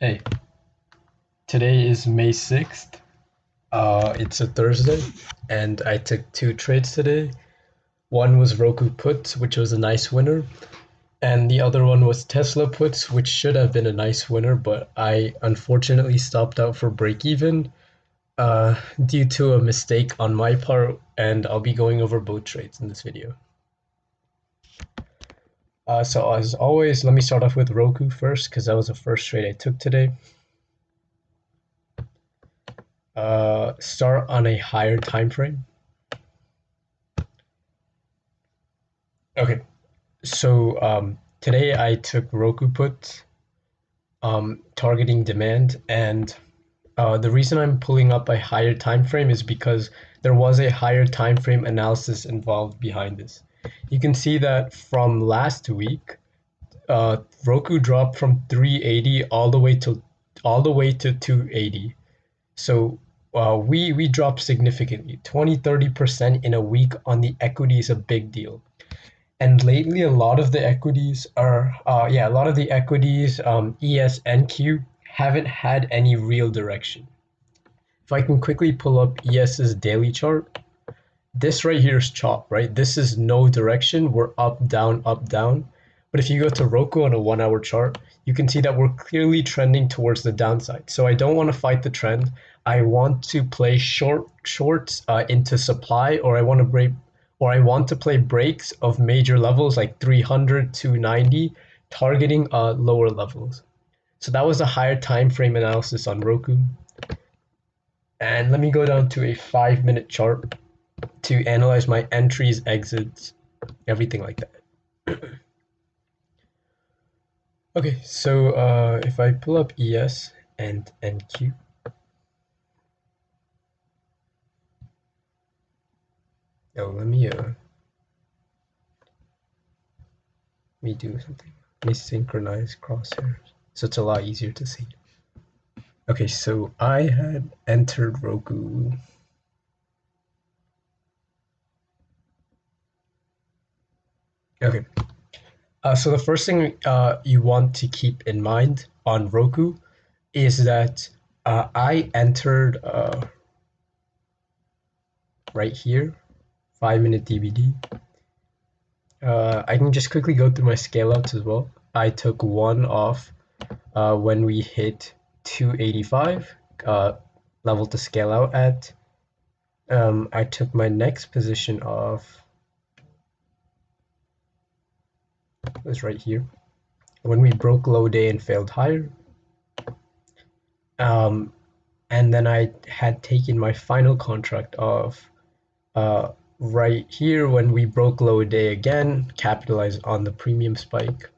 Hey, today is May 6th. It's a Thursday, and I took two trades today. One was Roku puts, which was a nice winner, and the other one was Tesla puts, which should have been a nice winner, but I unfortunately stopped out for break even due to a mistake on my part, and I'll be going over both trades in this video. So as always, let me start off with Roku first, because that was the first trade I took today. Start on a higher time frame. Okay, so today I took Roku put, targeting demand, and the reason I'm pulling up a higher time frame is because there was a higher time frame analysis involved behind this. You can see that from last week, Roku dropped from 380 all the way to 280. So we dropped significantly. 20-30% in a week on the equity is a big deal. And lately, a lot of the equities ES and Q, haven't had any real direction. If I can quickly pull up ES's daily chart, this right here is chop, right? This is no direction. We're up, down, up, down. But if you go to Roku on a 1 hour chart, you can see that we're clearly trending towards the downside. So I don't want to fight the trend. I want to play shorts into supply, or I want to play breaks of major levels like 300, 290, targeting lower levels. So that was a higher time frame analysis on Roku. And let me go down to a 5 minute chart to analyze my entries, exits, everything like that. Okay, so if I pull up ES and NQ, let me do something. Let me synchronize crosshairs, so it's a lot easier to see. Okay, so I had entered Roku. Okay, so the first thing you want to keep in mind on Roku is that I entered right here, 5 minute DVD. I can just quickly go through my scale outs as well. I took one off when we hit 285 level to scale out at. I took my next position off, was right here, when we broke low day and failed higher. And then I had taken my final contract off right here when we broke low day again, capitalized on the premium spike.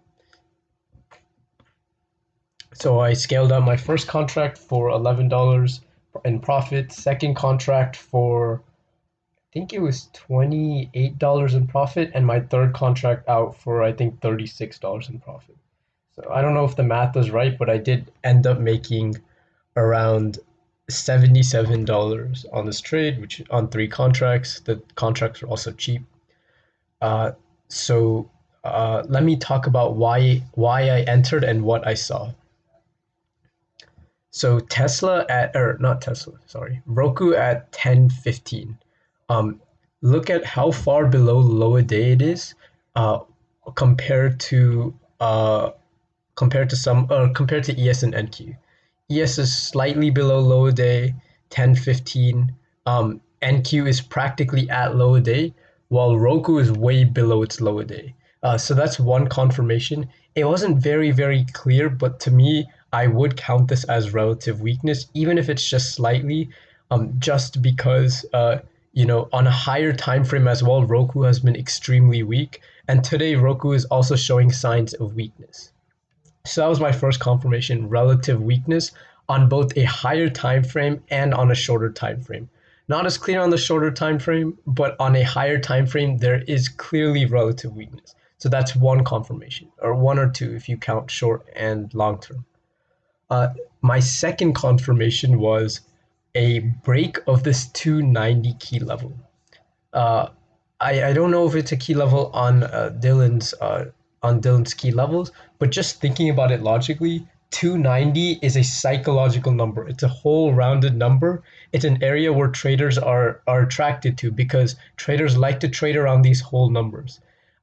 So I scaled out my first contract for $11 in profit, second contract for I think it was $28 in profit, and my third contract out for I think $36 in profit. So I don't know if the math was right, but I did end up making around $77 on this trade, which on three contracts. The contracts were also cheap. Uh, so let me talk about why I entered and what I saw. So Tesla at or not Tesla, sorry, Roku at 10.15. Um, Look at how far below lower day it is, uh, compared to uh, compared to ES and NQ. ES is slightly below lower day, 10.15. NQ is practically at lower day, while Roku is way below its lower day. So that's one confirmation. It wasn't very clear, but to me, I would count this as relative weakness, even if it's just slightly, just because on a higher time frame as well, Roku has been extremely weak, and today Roku is also showing signs of weakness. So that was my first confirmation, relative weakness on both a higher time frame and on a shorter time frame. Not as clear on the shorter time frame, but on a higher time frame, there is clearly relative weakness. So that's one confirmation, or one or two if you count short and long term. My second confirmation was a break of this 290 key level. Uh, I don't know if it's a key level on Dylan's key levels, but just thinking about it logically, 290 is a psychological number. It's a whole rounded number. It's an area where traders are attracted to because traders like to trade around these whole numbers.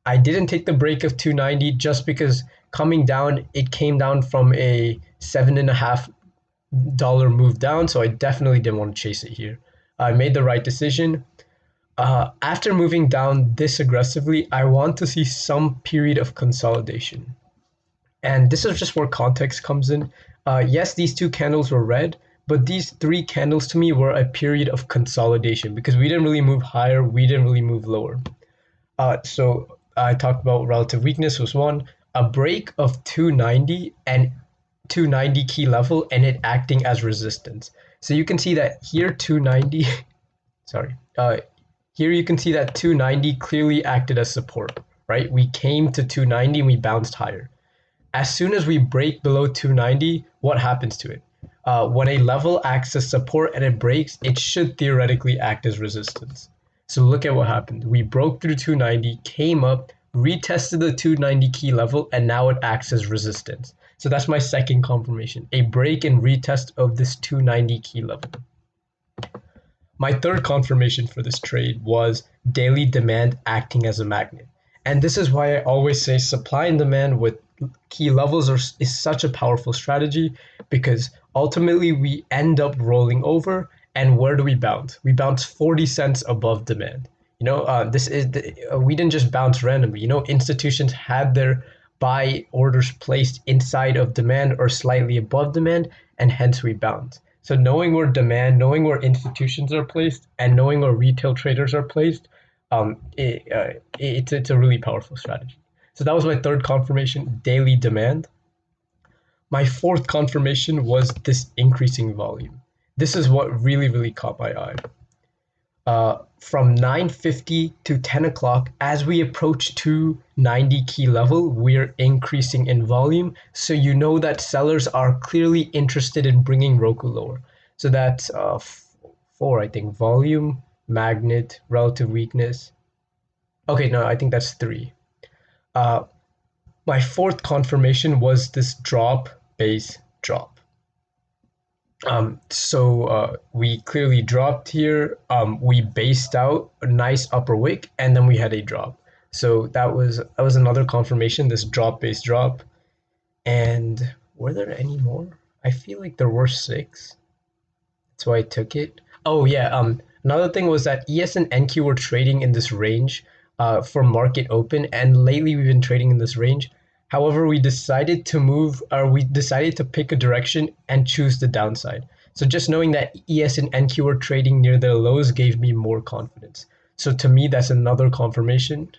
I didn't take the break of 290 just because coming down, it came down from a $7.5 move down, so I definitely didn't want to chase it here. I made the right decision. After moving down this aggressively, I want to see some period of consolidation. And this is just where context comes in. Yes, these two candles were red, but these three candles to me were a period of consolidation because we didn't really move higher, we didn't really move lower. So I talked about relative weakness was one, a break of 290 and 290 key level and it acting as resistance. So you can see that here 290, sorry, here you can see that 290 clearly acted as support, right? We came to 290 and we bounced higher. As soon as we break below 290, what happens to it? When a level acts as support and it breaks, it should theoretically act as resistance. So look at what happened. We broke through 290, came up, retested the 290 key level, and now it acts as resistance. So that's my second confirmation, a break and retest of this 290 key level. My third confirmation for this trade was daily demand acting as a magnet. And this is why I always say supply and demand with key levels is such a powerful strategy because ultimately we end up rolling over. And where do we bounce? We bounce 40 cents above demand. We didn't just bounce randomly. Institutions had their buy orders placed inside of demand or slightly above demand, and hence we bounce. So knowing where demand, knowing where institutions are placed, and knowing where retail traders are placed, it's a really powerful strategy. So that was my third confirmation, daily demand. My fourth confirmation was this increasing volume. This is what really, really caught my eye. From 9:50 to 10 o'clock, as we approach 290 key level, we're increasing in volume. So you know that sellers are clearly interested in bringing Roku lower. So that's four, I think, volume, magnet, relative weakness. Okay, no, I think that's three. My fourth confirmation was this drop, base, drop. So we clearly dropped here. We based out a nice upper wick, and then we had a drop. So that was another confirmation. This drop, base, drop. And were there any more? I feel like there were six. That's why I took it. Oh yeah. Another thing was that ES and NQ were trading in this range for market open, and lately we've been trading in this range. However, we decided to pick a direction and choose the downside. So just knowing that ES and NQ were trading near their lows gave me more confidence. So to me, that's another confirmation.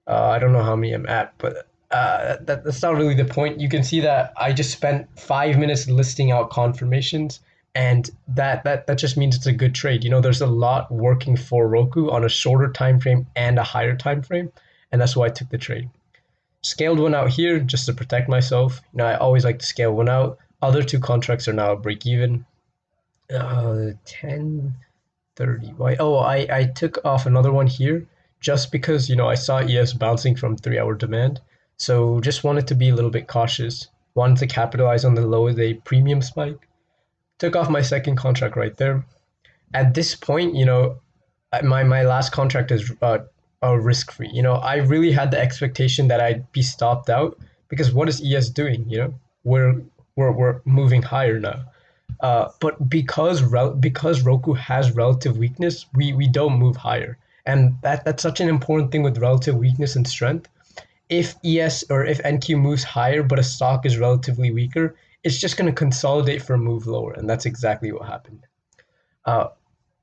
I don't know how many I'm at, but that's not really the point. You can see that I just spent 5 minutes listing out confirmations, and that just means it's a good trade. There's a lot working for Roku on a shorter time frame and a higher time frame, and that's why I took the trade. Scaled one out here just to protect myself. I always like to scale one out. Other two contracts are now break even. 10:30. Why? Oh, I took off another one here just because I saw ES bouncing from 3-hour demand. So just wanted to be a little bit cautious. Wanted to capitalize on the low day premium spike. Took off my second contract right there. At this point, my last contract is risk free. I really had the expectation that I'd be stopped out because what is ES doing? We're moving higher now. But because Roku has relative weakness, we don't move higher, and that's such an important thing with relative weakness and strength. If ES or if NQ moves higher, but a stock is relatively weaker, it's just going to consolidate for a move lower, and that's exactly what happened.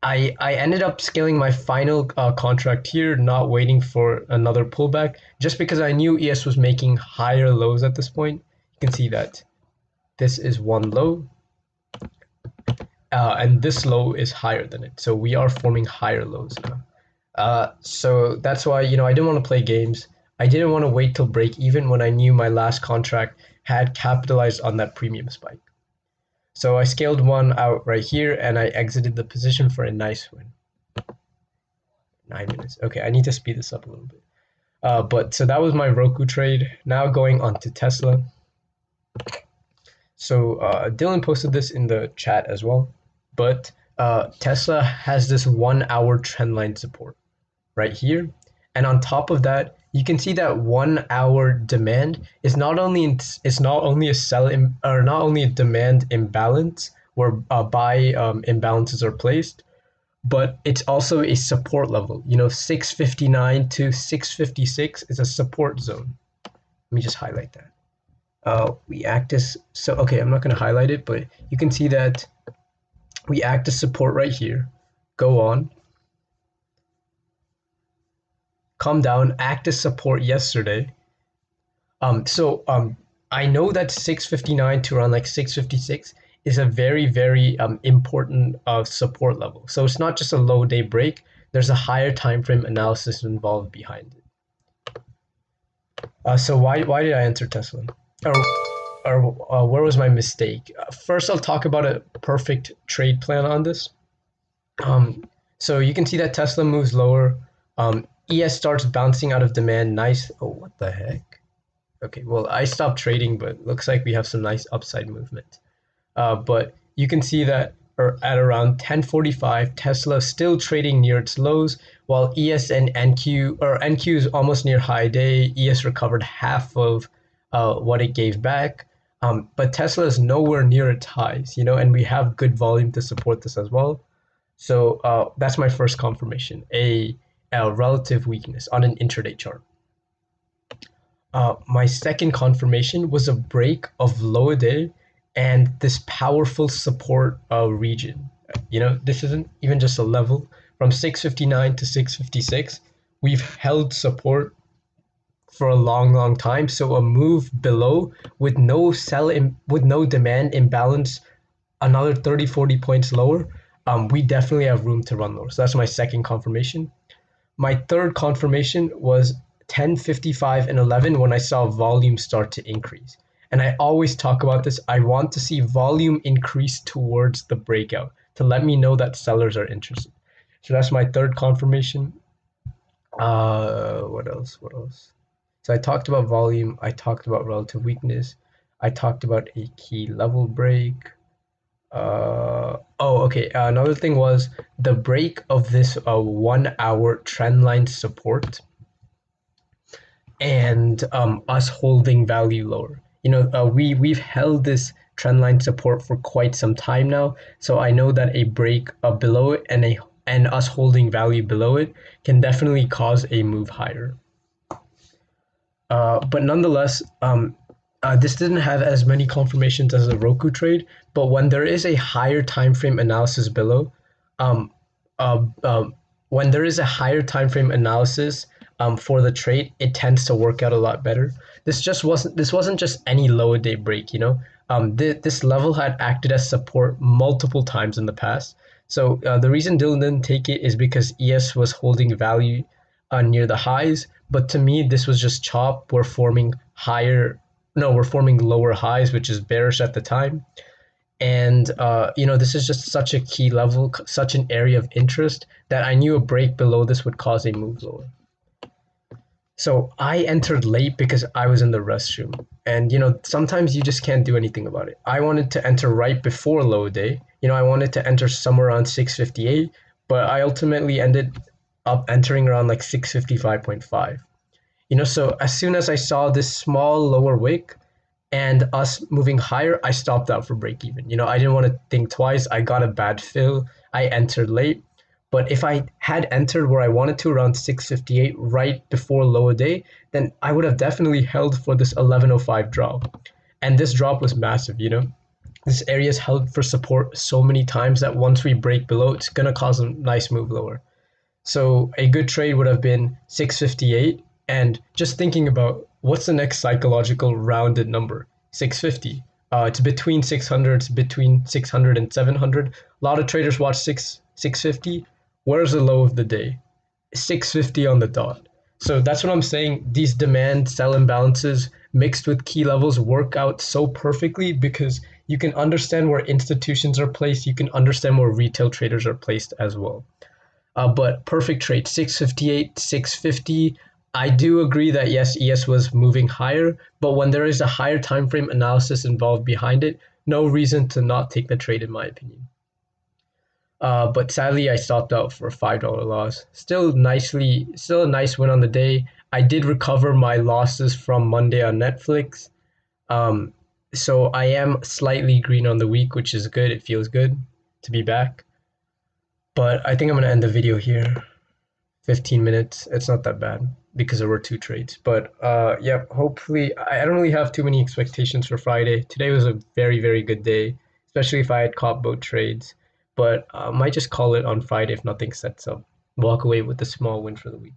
I ended up scaling my final contract here, not waiting for another pullback, just because I knew ES was making higher lows at this point. You can see that this is one low, and this low is higher than it. So we are forming higher lows now. So that's why, I didn't want to play games. I didn't want to wait till break even when I knew my last contract had capitalized on that premium spike. So I scaled one out right here and I exited the position for a nice win. 9 minutes. Okay, I need to speed this up a little bit. But so that was my Roku trade. Now going on to Tesla. So Dylan posted this in the chat as well, but Tesla has this 1 hour trend line support right here. And on top of that, you can see that 1 hour demand is not only it's not only a or not only a demand imbalance where buy imbalances are placed, but it's also a support level. 659 to 656 is a support zone. Let me just highlight that. We act as so. Okay, I'm not going to highlight it, but you can see that we act as support right here. Go on, come down, act as support yesterday. So I know that 659 to around like 656 is a very, very important support level. So it's not just a low day break. There's a higher time frame analysis involved behind it. So why did I enter Tesla? Or where was my mistake? First, I'll talk about a perfect trade plan on this. So you can see that Tesla moves lower. ES starts bouncing out of demand. Nice. Oh, what the heck? Okay, well, I stopped trading, but looks like we have some nice upside movement. But you can see that at around 10:45, Tesla still trading near its lows, while ES and NQ is almost near high day. ES recovered half of what it gave back. But Tesla is nowhere near its highs, and we have good volume to support this as well. So that's my first confirmation, a relative weakness on an intraday chart. My second confirmation was a break of lower day and this powerful support region. This isn't even just a level. From 659 to 656, we've held support for a long, long time. So a move below with no with no demand imbalance, another 30, 40 points lower, we definitely have room to run lower. So that's my second confirmation. My third confirmation was 10:55 and 11 when I saw volume start to increase. And I always talk about this. I want to see volume increase towards the breakout to let me know that sellers are interested. So that's my third confirmation. What else? What else? So I talked about volume. I talked about relative weakness. I talked about a key level break. Okay. Another thing was the break of this 1 hour trend line support and us holding value lower. We've held this trend line support for quite some time now, so I know that a break below it and us holding value below it can definitely cause a move higher. But nonetheless, this didn't have as many confirmations as the Roku trade, but when there is a higher time frame analysis below, um, uh, uh, when there is a higher time frame analysis for the trade, it tends to work out a lot better. This wasn't just any lower day break. This level had acted as support multiple times in the past. So the reason Dylan didn't take it is because ES was holding value near the highs. But to me, this was just chop. We're forming higher, no, we're forming lower highs, which is bearish at the time. And this is just such a key level, such an area of interest that I knew a break below this would cause a move lower. So I entered late because I was in the restroom. And sometimes you just can't do anything about it. I wanted to enter right before low day. I wanted to enter somewhere around 658, but I ultimately ended up entering around like 655.5. So as soon as I saw this small lower wick and us moving higher, I stopped out for break even. I didn't want to think twice. I got a bad fill. I entered late. But if I had entered where I wanted to around 658 right before lower day, then I would have definitely held for this 1105 drop. And this drop was massive. This area is held for support so many times that once we break below, it's going to cause a nice move lower. So a good trade would have been 658. And just thinking about what's the next psychological rounded number? 650. It's between 600, it's between 600 and 700. A lot of traders watch 650. Where's the low of the day? 650 on the dot. So that's what I'm saying. These demand sell imbalances mixed with key levels work out so perfectly because you can understand where institutions are placed. You can understand where retail traders are placed as well. But perfect trade, 658, 650. I do agree that yes, ES was moving higher, but when there is a higher time frame analysis involved behind it, no reason to not take the trade, in my opinion. But sadly, I stopped out for a $5 loss. Still a nice win on the day. I did recover my losses from Monday on Netflix. Um, so I am slightly green on the week, which is good. It feels good to be back. But I think I'm gonna end the video here. 15 minutes. It's not that bad because there were two trades. But yeah, hopefully I don't really have too many expectations for Friday. Today was a very, very good day, especially if I had caught both trades. But I might just call it on Friday if nothing sets up. Walk away with a small win for the week.